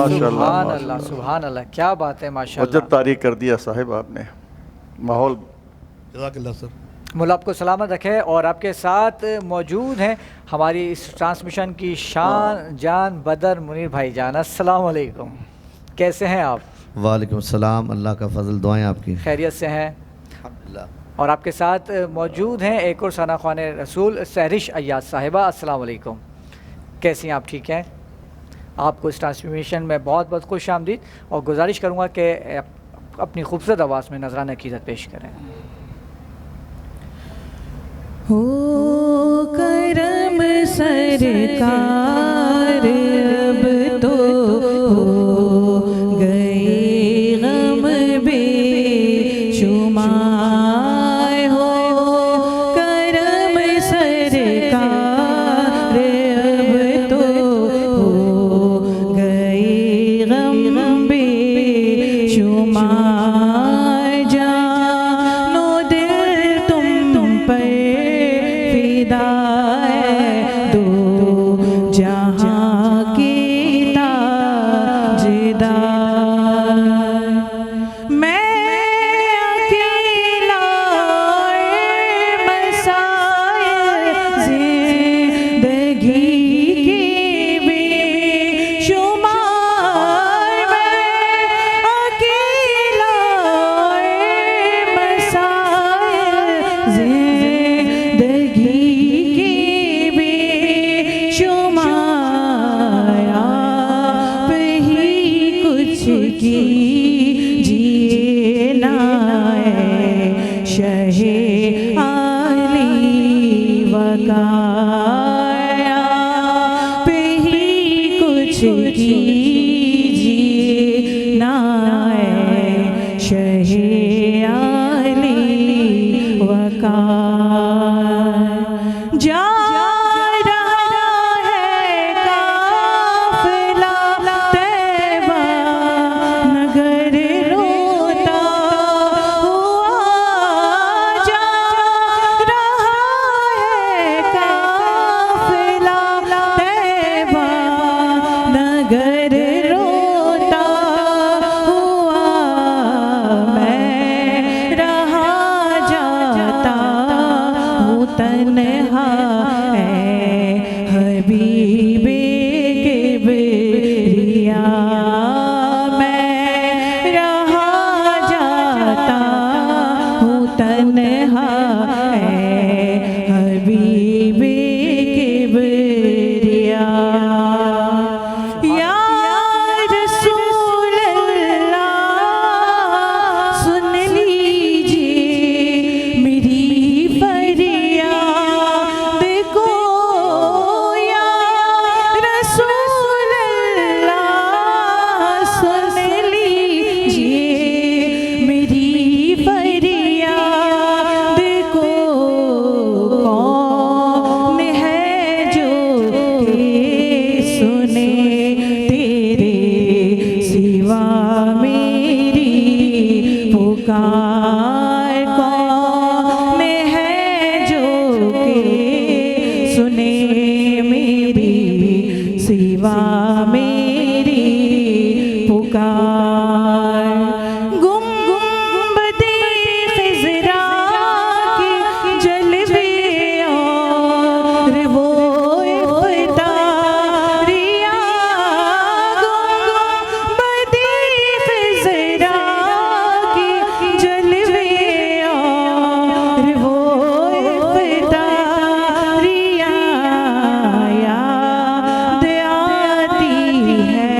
माशाल्लाह सुभान अल्लाह, सुभान अल्लाह, क्या बात है, माशाल्लाह। वजद तारीख कर दिया साहिब आपने, माहौल। जज़ाकल्लाह सर। मौला आपको सलामत रखे। और आपके साथ मौजूद हैं हमारी इस ट्रांसमिशन की शान जान बदर मुनीर भाई जान। अस्सलाम वालेकुम, कैसे हैं आप? वालेकुम सलाम, अल्लाह का फजल, दुआएं आपकी। खैरियत से हैं? अल्हम्दुलिल्लाह। और आपके साथ मौजूद हैं एक और सना ख़्वान रसूल सहरिश अय्याज साहिबा। अस्सलाम वालेकुम, कैसी हैं आप? ठीक हैं? आपको इस ट्रांसमिशन में बहुत बहुत खुश आमदीद, और गुजारिश करूँगा कि अपनी खूबसूरत आवाज़ में नजराना अक़ीदत पेश करें। हो करम सरकार अब तो हो गए गम बेशुमार, हो करम सरकार अब तो हो गए गम बेशुमार, जानो दिल तुम पर फिदा है, दो जहाँ की ताजदार। मैं अकेला मसाइल जिंदगी की बेशुमार, मैं अकेला मसाइल जिंदगी की बेशुमार, आप ही कुछ कीजिए ना है शहे आली वकार, आप ही कुछ कीजिए ना है शहे आली वकार। जा रहा है काफिला तैबा नगर रोता हुआ, जा रहा है काफिला तैबा नगर रोता हुआ, मैं रहा जाता हूँ तन्हा है हबीबे किबरिया, मैं रहा जाता हूँ तन्हा है हबीबे किबरिया। या रसूल अल्लाह सुन लीजिए मेरी फरियाद को, या रसूल अल्लाह सुन लीजिए मेरी फरियाद को। कौन है जो के सुने तेरे सिवा मेरी पुकार, कौन है जो के सुने मेरी सिवा मेरी पुकार। गुंबदे खिज़रा के जलवे और वो इफ्तारियाँ, गुंबदे खिज़रा के जलवे और वो इफ्तारियाँ, याद आती है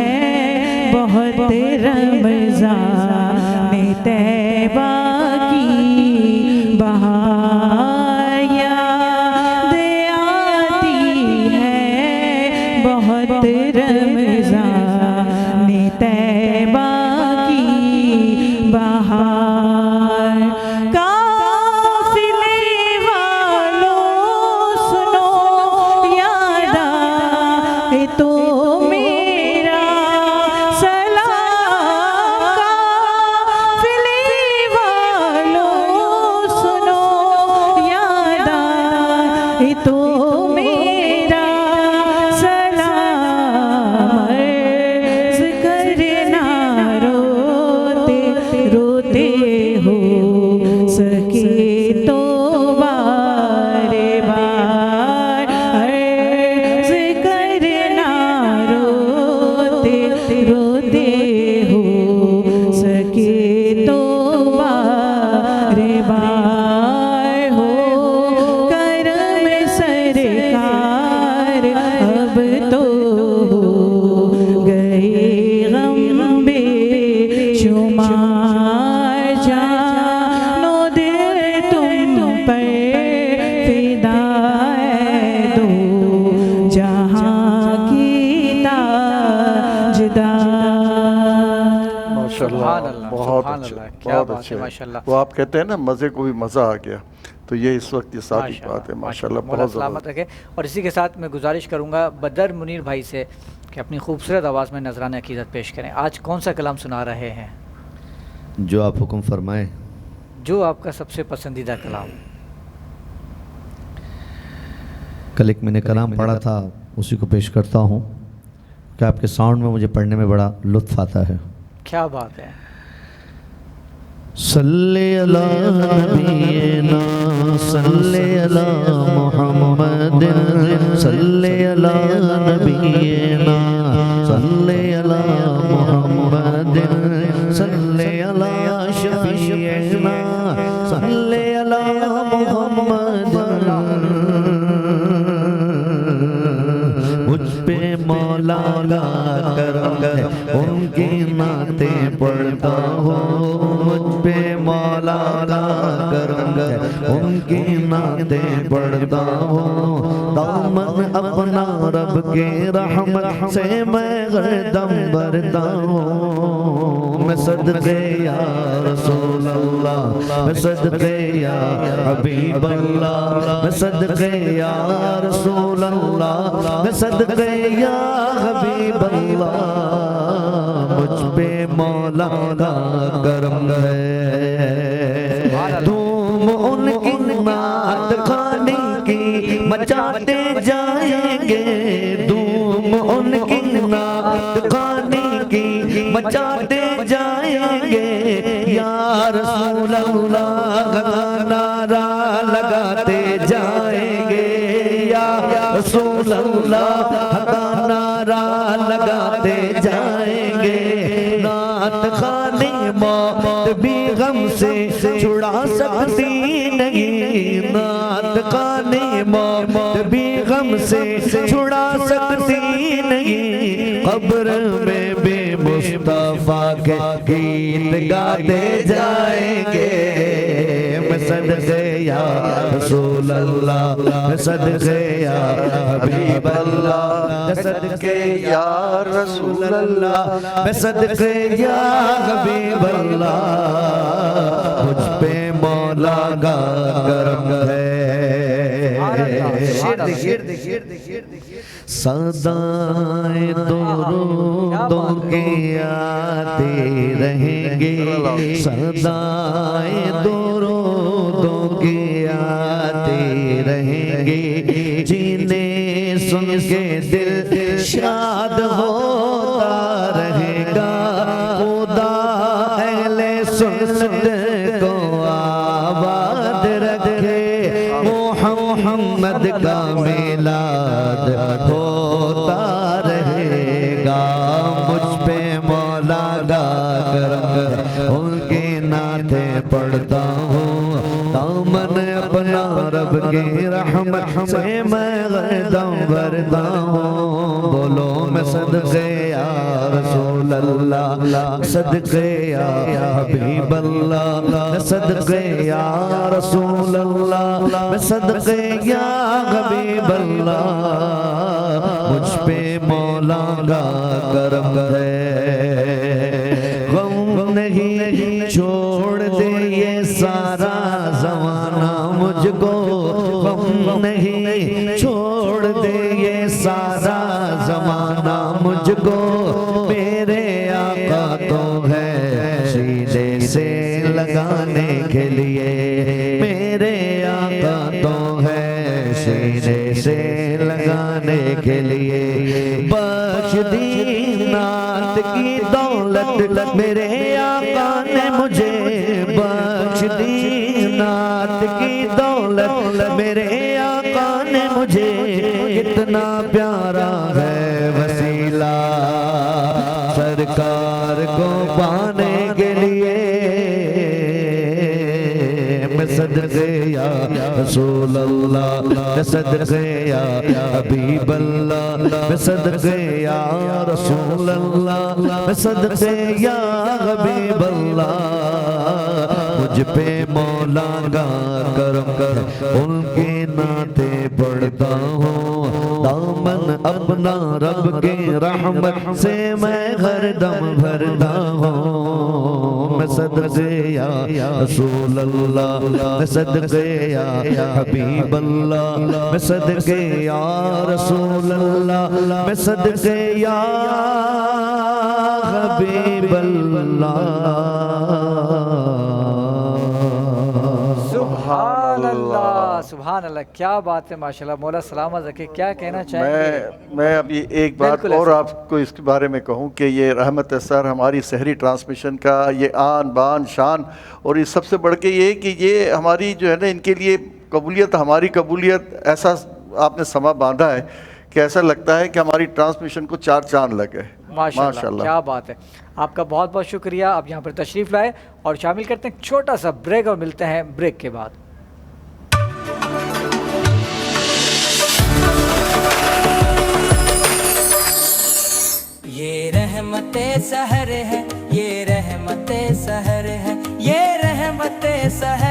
बहुत रमज़ान तैबा की बहार, याद आती है बहुत रमज़ान तैबा की बहार। काफ़िले वालों सुनो याद आए तो मेरा सलाम, काफ़िले वालों सुनो याद आए तो मेरा सलाम। ताजदार। माशाल्लाह, सुभान अल्लाह, बहुत सुभान अच्छे, अल्लाह, क्या बहुत बात अच्छे है, माशाल्लाह। वो आप कहते हैं ना मज़े को भी मज़ा आ गया, तो ये इस वक्त ये साबित बात है माशाल्लाह, मौला बहुत सलामत ज़बरदस्त। रखे। और इसी के साथ मैं गुजारिश करूँगा बदर मुनीर भाई से कि अपनी खूबसूरत आवाज़ में नजरान अकीदत पेश करें। आज कौन सा कलाम सुना रहे हैं? जो आप हुक्म फरमाएं। जो आपका सबसे पसंदीदा कलाम। कल एक मैंने कलाम पढ़ा था, उसी को पेश करता हूँ कि आपके साउंड में मुझे पढ़ने में बड़ा लुत्फ़ आता है। क्या बात है। सल्ले अला नबीना सल्ले अला मुहम्मदिन सल्ले अला नबीना सल्ले अला मुहम्मदिन सल्ले अला शफीना सल्ले अला मुहम्मदिन। मुझ पे मौला का करम है, उनकी नातें पढ़ता हूँ। मुझ पे मौला का करम है, उनकी नातें पढ़ता हूँ। दामन अपना रब के रहमत से मैं हरदम भरता हूँ। मैं सदके या रसूल अल्लाह, मैं सदके या हबीब अल्लाह, मैं सदके या रसूल अल्लाह, मैं सदके या हबीब अल्लाह। मुझ पे मौला का करम है, तुम उनकी नात खाने की मचाते जाएंगे। तुम उनकी नात खाने की मचाते जाएंगे। या रसूल अल्लाह का नारा लगाते जाएंगे। या रसूल अल्लाह का नारा लगाते जाएंगे। नात खाने मौत भी गम से छुड़ा सकती नहीं। नात खाने मौत भी गम से छुड़ा सकती नहीं। कब्र में भी मुस्तफा के गीत गाते जाएंगे। मैं सदके या रसूल अल्लाह, मैं सदके या हबीब अल्लाह, मैं सदके या रसूल अल्लाह, मैं सदके या हबीब अल्लाह। मुझ पे मौला का करम है। सदाए दो के आते रहेंगे। सदाए दो के आते रहेंगे। जिन्हें सुन के दिल शाद होता रहेगा। खुदा अहले सुन्नत को आबाद रखे। मोहम्मद का मिलाद होता रहेगा। मुझ पे मौला का करम, उनके नाते पढ़ता हूँ। दामन अपना रब के रहमत से मैं हरदम भरता हूँ। बोलो मैं सदके या रसूल अल्लाह, सदके या हबीब अल्लाह, मैं सदके या रसूल अल्लाह, मैं सदके या हबीब अल्लाह। मुझ पे मौला का करम है। गम नहीं छोड़ दे ये सारा ज़माना मुझको। गम नहीं छोड़ दे ये सारा ज़माना मुझको। मेरे आका तो है सीने से लगाने के लिए। मेरे आका तो है सीने से लगाने के लिए। बख्श दी नात की दौलत मेरे आका ने मुझे। बख्श दी नात की दौलत मेरे आका ने मुझे। कितना प्यारा है वसीला सरकार को पाने के लिए। मैं सदके या रसूल अल्लाह, मैं सदके या हबीब अल्लाह, मैं सदके या रसूल अल्लाह, मैं सदके या हबीब अल्लाह। मुझ पे मौला का करम कर, उनके नाते पढ़ता हूँ। दामन अपना रब के रहमत से मैं हर दम भरता हूँ। मैं सदके या रसूल अल्लाह, मैं सदके या हबीब अल्लाह, मैं सदके या रसूल अल्लाह, मैं सदके या हबीब सुभान अल्लाह, सुभान अल्लाह, क्या बात है माशाल्लाह। मौला सलामत रखे, क्या कहना चाहेंगे? मैं अभी एक बात बिल्कुल और ऐसा। आपको इसके बारे में कहूँ कि ये रहमत सर हमारी शहरी ट्रांसमिशन का ये आन बान शान, और ये सबसे बढ़ के ये कि ये हमारी जो है ना इनके लिए कबूलियत, हमारी कबूलियत, ऐसा आपने समा बांधा है कि ऐसा लगता है कि हमारी ट्रांसमिशन को 4 चांद लग गए। माशाल्लाह, क्या बात है। आपका बहुत बहुत शुक्रिया, आप यहाँ पर तशरीफ़ लाए। और शामिल करते हैं छोटा सा ब्रेक और मिलते हैं ब्रेक के बाद। ये रहमते सहर है, ये रहमते सहर है, ये रहमते सहर